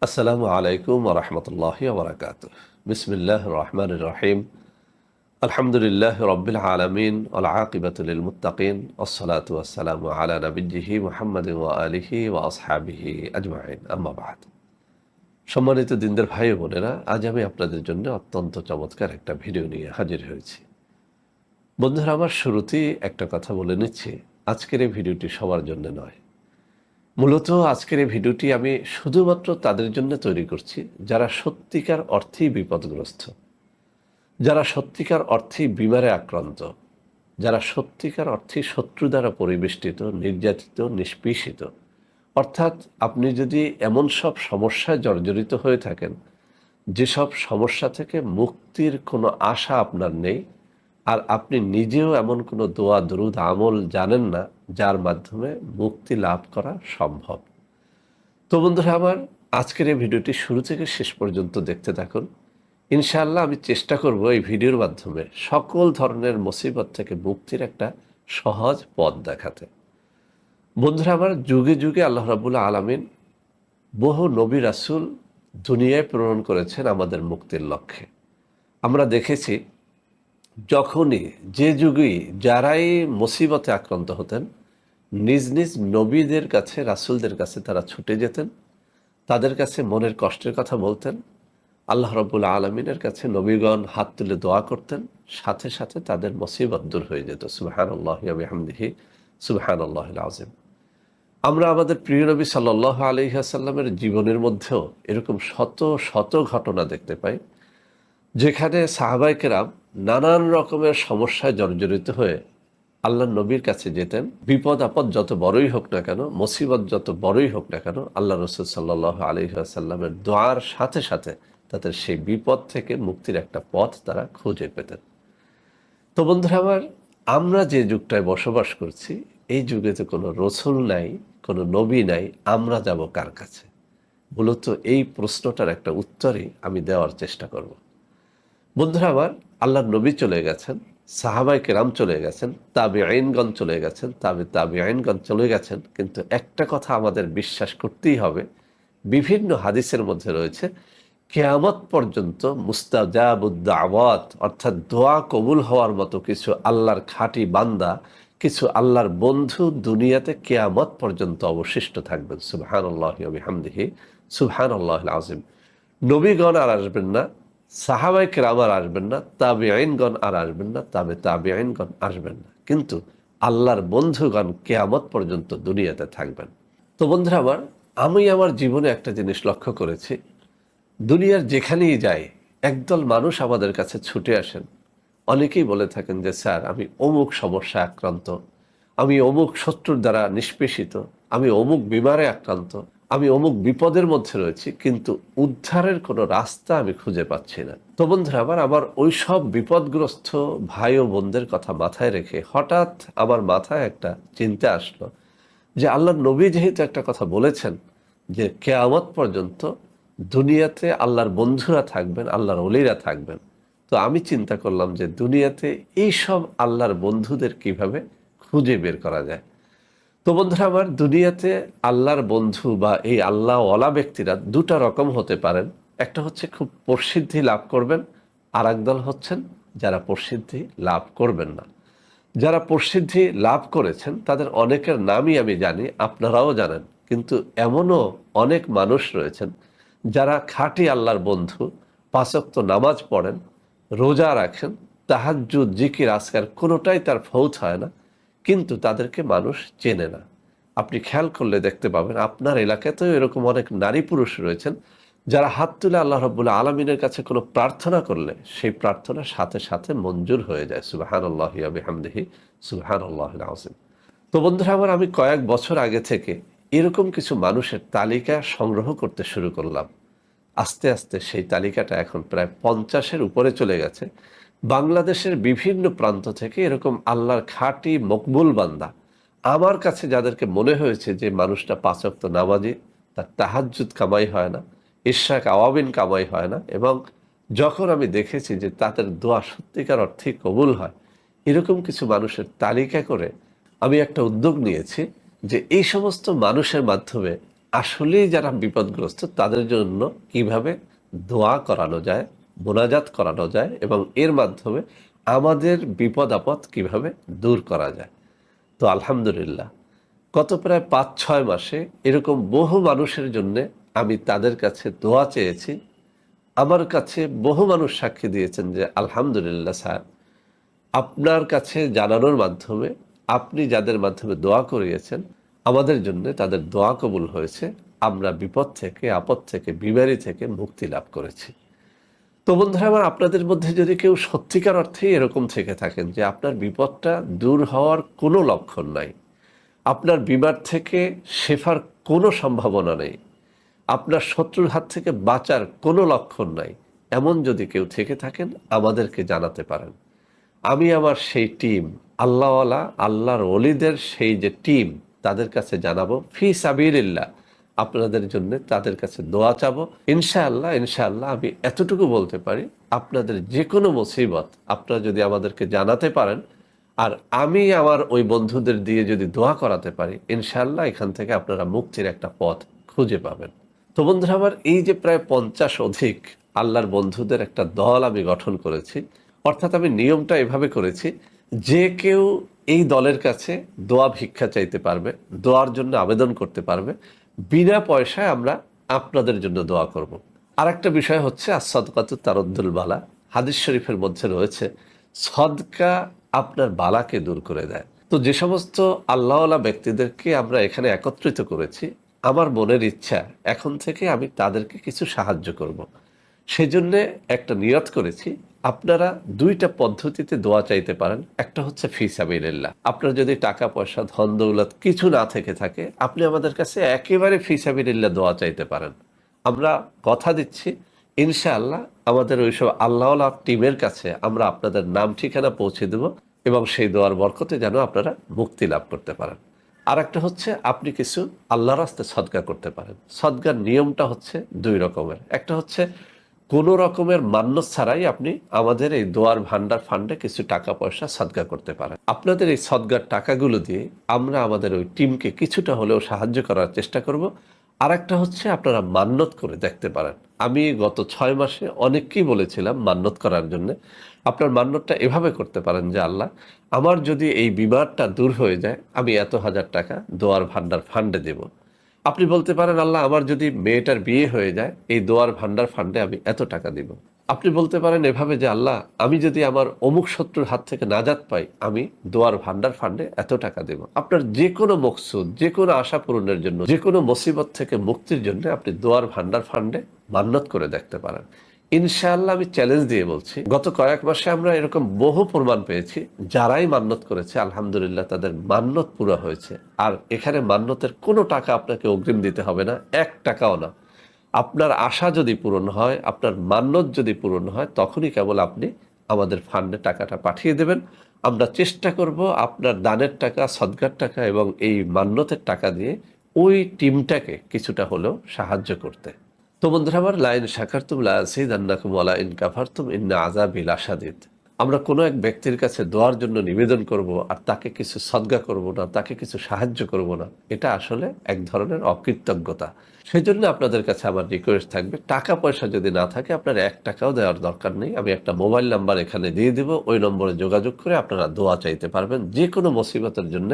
আসসালামু আলাইকুম ওয়া রাহমাতুল্লাহি ওয়া বারাকাতুহু। বিসমিল্লাহির রহমানির রহিম। আলহামদুলিল্লাহি রাব্বিল আলামিন ওয়াল আকিবাতু লিল মুত্তাকিন ওয়াসসালাতু ওয়াসসালামু আলা নাবিয়্যিহি মুহাম্মাদিন ওয়া আলিহি ওয়া আসহাবিহি আজমাইন। আম্মা বা'দ। সম্মানিত দিনদার ভাই ও বোনেরা, আজ আমি আপনাদের জন্য অত্যন্ত চমৎকার একটা ভিডিও নিয়ে হাজির হয়েছি। বন্ধুরা, আমার শুরুতেই একটা কথা বলে নিচ্ছি, আজকের এই ভিডিওটি সবার জন্য নয়। মূলত আজকের এই ভিডিওটি আমি শুধুমাত্র তাদের জন্য তৈরি করছি যারা সত্যিকার অর্থেই বিপদগ্রস্ত, যারা সত্যিকার অর্থেই বিমারে আক্রান্ত, যারা সত্যিকার অর্থেই শত্রু দ্বারা পরিবেষ্টিত, নির্যাতিত, নিষ্পেষিত। অর্থাৎ আপনি যদি এমন সব সমস্যায় জর্জরিত হয়ে থাকেন যেসব সমস্যা থেকে মুক্তির কোনো আশা আপনার নেই, আর আপনি নিজেও এমন কোনো দোয়া দরুদ আমল জানেন না যার মাধ্যমে মুক্তি লাভ করা সম্ভব। তো বন্ধুরা আমার, আজকের এই ভিডিওটি শুরু থেকে শেষ পর্যন্ত দেখতে থাকুন। ইনশাআল্লাহ আমি চেষ্টা করব এই ভিডিওর মাধ্যমে সকল ধরনের মুসিবত থেকে মুক্তির একটা সহজ পথ দেখাতে। বন্ধুরা আমার, যুগে যুগে আল্লাহ রাব্বুল আলামিন বহু নবী রাসূল দুনিয়ায় প্রেরণ করেছেন আমাদের মুক্তির লক্ষ্যে। আমরা দেখেছি যখনই যে যুগেই যারাই মুসিবতে আক্রান্ত হতেন, নিজ নিজ নবীদের কাছে, রাসূলদের কাছে তারা ছুটে যেতেন, তাদের কাছে মনের কষ্টের কথা বলতেন। আল্লাহ রাব্বুল আলামিনের কাছে নবীগণ হাত তুলে দোয়া করতেন, সাথে সাথে তাদের মুসিবত দূর হয়ে যেত। সুবহানাল্লাহি ওয়া বিহামদিহি, সুবহানাল্লাহিল আযীম। আমরা আমাদের প্রিয় নবী সাল্লাল্লাহু আলাইহি ওয়াসাল্লামের জীবনের মধ্যেও এরকম শত শত ঘটনা দেখতে পাই, যেখানে সাহাবায়ে কেরাম নানান রকমের সমস্যায় জর্জরিত হয়ে আল্লাহর নবীর কাছে যেতেন। বিপদ আপদ যত বড়ই হোক না কেন, মুসিবত যত বড়ই হোক না কেন, আল্লাহ রাসূল সাল্লাল্লাহু আলাইহি ওয়াসাল্লামের দোয়ার সাথে সাথে তাদের সেই বিপদ থেকে মুক্তির একটা পথ তারা খুঁজে পেতেন। তো বন্ধুরা আমার, আমরা যে যুগটায় বসবাস করছি, এই যুগে তো কোনো রসুল নাই, কোনো নবী নাই, আমরা যাব কার কাছে? মূলত এই প্রশ্নটার একটা উত্তরই আমি দেওয়ার চেষ্টা করব। বন্ধুরা আমার, আল্লাহর নবী চলে গেছেন, সাহাবায়ে কেরাম চলে গেছেন, তাবিঈনগণ চলে গেছেন, তাবিঈনগণ চলে গেছেন, কিন্তু একটা কথা আমাদের বিশ্বাস করতেই হবে, বিভিন্ন হাদিসের মধ্যে রয়েছে কিয়ামত পর্যন্ত মুস্তাজাবুদ দাওয়াত, অর্থাৎ দোয়া কবুল হওয়ার মতো কিছু আল্লাহর খাঁটি বান্দা, কিছু আল্লাহর বন্ধু দুনিয়াতে কিয়ামত পর্যন্ত অবশিষ্ট থাকবেন। সুবহানাল্লাহি ওয়া বিহামদিহি, সুবহানাল্লাহিল আযীম। নবীগণ আর আসবেন না, সাহাবায়ে কেরাম আর আসবেন না, তাবিঈনগণ আর আসবেন না, তাবিঈনগণ আসবেন না, কিন্তু আল্লাহর বন্ধুগণ কিয়ামত পর্যন্ত দুনিয়াতে থাকবেন। তো বন্ধুরা আমার, আমি আমার জীবনে একটা জিনিস লক্ষ্য করেছি, দুনিয়ার যেখানেই যাই একদল মানুষ আমাদের কাছে ছুটে আসেন। অনেকেই বলে থাকেন যে স্যার, আমি অমুক সমস্যায় আক্রান্ত, আমি অমুক শত্রুর দ্বারা নিষ্পেষিত, আমি অমুক বিমারে আক্রান্ত, আমি অমুক বিপদের মধ্যে রয়েছি, কিন্তু উদ্ধারের কোনো রাস্তা আমি খুঁজে পাচ্ছি না। তো বন্ধুরা আমার ওই সব বিপদগ্রস্ত ভাই ও বোনদের কথা মাথায় রেখে হঠাৎ আমার মাথায় একটা চিন্তা আসলো যে আল্লাহর নবী যেহেতু একটা কথা বলেছেন যে কিয়ামত পর্যন্ত দুনিয়াতে আল্লাহর বন্ধুরা থাকবেন, আল্লাহর ওলিরা থাকবেন, তো আমি চিন্তা করলাম যে দুনিয়াতে এই সব আল্লাহর বন্ধুদের কিভাবে খুঁজে বের করা যায়। তো বন্ধুরা আমার, দুনিয়াতে আল্লাহর বন্ধু বা এই আল্লাহওয়ালা ব্যক্তিরা দুটা রকম হতে পারেন। একটা হচ্ছে খুব প্রসিদ্ধি লাভ করবেন, আর একদল হচ্ছেন যারা প্রসিদ্ধি লাভ করবেন না। যারা প্রসিদ্ধি লাভ করেছেন তাদের অনেকের নামই আমি জানি, আপনারাও জানেন, কিন্তু এমনও অনেক মানুষ রয়েছেন যারা খাঁটি আল্লাহর বন্ধু, ৫ ওয়াক্ত নামাজ পড়েন, রোজা রাখেন, তাহাজ্জুদ, জিকির, আজকার কোনোটাই তার ফৌত হয় না, কিন্তু তাদেরকে মানুষ চেনে না। আপনি খেয়াল করলে দেখতে পাবেন আপনার এলাকাতেও এরকম অনেক নারী পুরুষ রয়েছেন যারা হাত তুলে আল্লাহ রাব্বুল আলামিনের কাছে কোনো প্রার্থনা করলে সেই প্রার্থনা সাথে সাথে মঞ্জুর হয়ে যায়। সুবহানাল্লাহি ওয়া বিহামদিহি, সুবহানাল্লাহিল আযীম। তো বন্ধুরা আমার, আমি কয়েক বছর আগে থেকে এরকম কিছু মানুষের তালিকা সংগ্রহ করতে শুরু করলাম। আস্তে আস্তে সেই তালিকাটা এখন প্রায় ৫০-এর উপরে চলে গেছে। বাংলাদেশের বিভিন্ন প্রান্ত থেকে এরকম আল্লাহর খাঁটি মকবুল বান্দা আমার কাছে যাদেরকে মনে হয়েছে যে মানুষটা ৫ ওয়াক্ত নামাজি, তার তাহাজ্জুদ কামাই হয় না, ইশরাক আওয়াবিন কামাই হয় না, এবং যখন আমি দেখেছি যে তাদের দোয়া সত্যিকার অর্থেই কবুল হয়, এরকম কিছু মানুষের তালিকা করে আমি একটা উদ্যোগ নিয়েছি যে এই সমস্ত মানুষের মাধ্যমে আসলেই যারা বিপদগ্রস্ত তাদের জন্য কিভাবে দোয়া করানো যায়, মোনাজাত করানো যায় এবং এর মাধ্যমে আমাদের বিপদ আপদ কিভাবে দূর করা যায়। তো আলহামদুলিল্লাহ গত প্রায় ৫-৬ মাসে এরকম বহু মানুষের জন্যে আমি তাদের কাছে দোয়া চেয়েছি। আমার কাছে বহু মানুষ সাক্ষী দিয়েছেন যে আলহামদুলিল্লাহ স্যার, আপনার কাছে জানানোর মাধ্যমে আপনি যাদের মাধ্যমে দোয়া করিয়েছেন আমাদের জন্য তাদের দোয়া কবুল হয়েছে, আমরা বিপদ থেকে, আপদ থেকে, বিমারি থেকে মুক্তি লাভ করেছি। তো বন্ধুরা আমার, আপনাদের মধ্যে যদি কেউ সত্যিকার অর্থেই এরকম থেকে থাকেন যে আপনার বিপদটা দূর হওয়ার কোনো লক্ষণ নাই, আপনার বিমার থেকে শেফার কোনো সম্ভাবনা নেই, আপনার শত্রুর হাত থেকে বাঁচার কোনো লক্ষণ নাই, এমন যদি কেউ থেকে থাকেন আমাদেরকে জানাতে পারেন। আমি আমার সেই টিম, আল্লাহওয়ালা আল্লাহর ওলিদের সেই যে টিম, তাদের কাছে জানাবো ফি সাবিলিল্লাহ, আপনাদের জন্য তাদের কাছে দোয়া চাবো। ইনশাআল্লাহ ইনশাআল্লাহ আমি এতটুকু বলতে পারি, আপনাদের যে কোনো মুসিবত আপনারা যদি আমাদেরকে জানাতে পারেন আর আমি আমার ওই বন্ধুদের দিয়ে যদি দোয়া করাতে পারি, ইনশাআল্লাহ এখান থেকে আপনারা মুক্তির একটা পথ খুঁজে পাবেন। তো বন্ধুরা আমার, এই যে প্রায় 50 অধিক আল্লাহর বন্ধুদের একটা দল আমি গঠন করেছি, অর্থাৎ আমি নিয়মটা এভাবে করেছি, যে কেউ এই দলের কাছে দোয়া ভিক্ষা চাইতে পারবে, দোয়ার জন্য আবেদন করতে পারবে, বিনা পয়সায় আমরা আপনাদের জন্য দোয়া করব। আর একটা বিষয় হচ্ছে আস-সাদকাতু তারুদ্দুল বালা, হাদিস শরীফের মধ্যে রয়েছে সদকা আপনার বালাকে দূর করে দেয়। তো যে সমস্ত আল্লাহওয়ালা ব্যক্তিদেরকে আমরা এখানে একত্রিত করেছি, আমার মনের ইচ্ছা এখন থেকে আমি তাদেরকে কিছু সাহায্য করব। সেজন্যে একটা নিয়ত করেছি, আপনারা দুইটা পদ্ধতিতে দোয়া চাইতে পারেন। একটা হচ্ছে ফি সাবিলিল্লাহ, আপনার যদি টাকা পয়সা ধন দৌলত কিছু না থেকে থাকে, আপনি আমাদের কাছে একেবারে ফি সাবিলিল্লাহ দোয়া চাইতে পারেন। আমরা কথা দিচ্ছি ইনশাআল্লাহ আমাদের ওইসব আল্লাহওয়ালা টিমের কাছে আমরা আপনাদের নাম ঠিকানা পৌঁছে দেব এবং সেই দোয়ার বরকতে যেন আপনারা মুক্তি লাভ করতে পারেন। আর একটা হচ্ছে আপনি কিছু আল্লাহর রাস্তায় সদকা করতে পারেন। সদকার নিয়মটা হচ্ছে দুই রকমের। একটা হচ্ছে কোনো রকমের মান্য ছাড়াই আপনি আমাদের এই দোয়ার ভান্ডার ফান্ডে কিছু টাকা পয়সা সদকা করতে পারেন। আপনাদের এই সদকার টাকাগুলো দিয়ে আমরা আমাদের ওই টিমকে কিছুটা হলেও সাহায্য করার চেষ্টা করব। আর একটা হচ্ছে আপনারা মান্যত করে দেখতে পারেন। আমি গত 6 মাসে অনেককেই বলেছিলাম মান্যত করার জন্য। আপনার মান্যতটা এভাবে করতে পারেন যে আল্লাহ, আমার যদি এই বিমারটা দূর হয়ে যায় আমি এত হাজার টাকা দোয়ার ভান্ডার ফান্ডে দেব। আপনি বলতে পারেন আল্লাহ, আমার যদি মেয়েটার বিয়ে হয়ে যায় এই দোয়ার ভান্ডার ফান্ডে আমি এত টাকা দিব। আপনি বলতে পারেন এভাবে যে আল্লাহ, আমি যদি আমার অমুক শত্রুর হাত থেকে নাজাত পাই আমি দোয়ার ভান্ডার ফান্ডে এত টাকা দেব। আপনার যে কোনো মকসুদ, যে কোনো আশা পূরণের জন্য, যে কোনো মুসিবত থেকে মুক্তির জন্য আপনি দোয়ার ভান্ডার ফান্ডে মান্যত করে দেখতে পারেন। ইনশাআল্লাহ আমি চ্যালেঞ্জ দিয়ে বলছি, গত কয়েক মাসে আমরা এরকম বহু প্রমাণ পেয়েছি, যারাই মান্যত করেছে আলহামদুলিল্লাহ তাদের মান্যত পুরো হয়েছে। আর এখানে মান্যতের কোনো টাকা আপনাকে অগ্রিম দিতে হবে না, 1 টাকাও না। আপনার আশা যদি পূরণ হয়, আপনার মান্যত যদি পূরণ হয়, তখনই কেবল আপনি আমাদের ফান্ডে টাকাটা পাঠিয়ে দেবেন। আমরা চেষ্টা করব আপনার দানের টাকা, সদকার টাকা এবং এই মান্যতের টাকা দিয়ে ওই টিমটাকে কিছুটা হলেও সাহায্য করতে। তো বন্ধুরা আমার, লাইন শাকারতুম লাযিদান্নাকুম ওয়া লাইন কাফারতুম ইন্না আযাবি লাশাদীদ। আমরা কোনো এক ব্যক্তির কাছে দোয়ার জন্য নিবেদন করব আর তাকে কিছু সদকা করব না, তাকে কিছু সাহায্য করব না, এটা আসলে এক ধরনের অকৃতজ্ঞতা। সেই জন্য আপনাদের কাছে আমার রিকোয়েস্ট থাকবে, টাকা পয়সা যদি না থাকে আপনার 1 টাকাও দেওয়ার দরকার নেই। আমি একটা মোবাইল নাম্বার এখানে দিয়ে দেব, ওই নম্বরে যোগাযোগ করে আপনারা দোয়া চাইতে পারবেন। যে কোনো মুসিবতের জন্য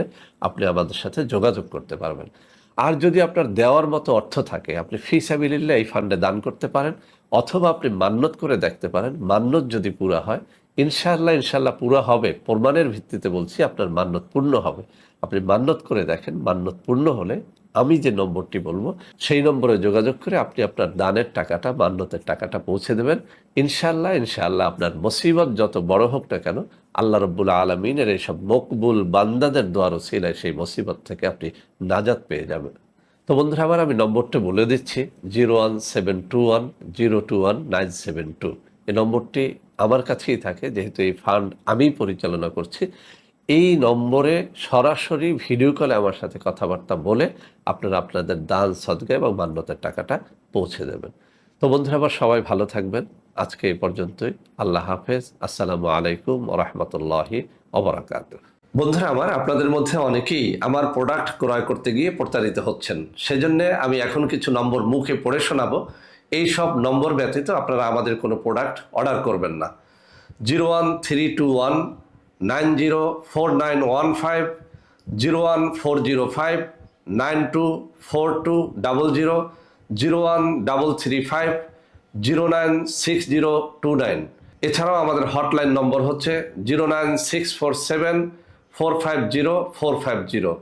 আপনি আমাদের সাথে যোগাযোগ করতে পারবেন। আর যদি আপনার দেওয়ার মতো অর্থ থাকে, আপনি ফি সাবিলিল্লাহ এই ফান্ডে দান করতে পারেন, অথবা আপনি মান্যত করে দেখতে পারেন। মান্যত যদি পুরা হয়, ইনশাআল্লাহ ইনশাআল্লাহ পুরা হবে, প্রমাণের ভিত্তিতে বলছি আপনার মান্যত পূর্ণ হবে। আপনি মান্যত করে দেখেন, মান্যত পূর্ণ হলে আমি যে নম্বরটি বলবো সেই নম্বরে যোগাযোগ করে আপনি আপনার দানের টাকাটা, মান্যতের টাকাটা পৌঁছে দেবেন। ইনশাআল্লাহ ইনশাআল্লাহ আপনার মুসিবত যত বড় হোক না কেন, আল্লাহ রাব্বুল আলামিনের এইসব মকবুল বান্দাদের দোয়ার ওসিলায় সেই মুসিবত থেকে আপনি নাজাত পেয়ে যাবেন। তো বন্ধুরা আমার, আমি নম্বরটা বলে দিচ্ছি, 01721021972। এই নম্বরটি আমার কাছেই থাকে, যেহেতু এই ফান্ড আমি পরিচালনা করছি। এই নম্বরে সরাসরি ভিডিও কলে আমার সাথে কথাবার্তা বলে আপনারা আপনাদের দান, সদকা এবং মান্যতের টাকাটা পৌঁছে দেবেন। তো বন্ধুরা আমার, সবাই ভালো থাকবেন। আজকে এই পর্যন্তই। আল্লাহ হাফেজ। আসসালামু আলাইকুম ওয়া রাহমাতুল্লাহি ওয়া বারাকাতুহু। বন্ধুরা আমার, আপনাদের মধ্যে অনেকেই আমার প্রোডাক্ট ক্রয় করতে গিয়ে প্রতারিত হচ্ছেন। সেজন্য আমি এখন কিছু নম্বর মুখে পড়ে শোনাবো। এই সব নম্বর ব্যতীত আপনারা আমাদের কোনো প্রোডাক্ট অর্ডার করবেন না। 01321904915, 01405924200, 01335096029। এছাড়াও আমাদের হটলাইন নম্বর হচ্ছে 09647450450।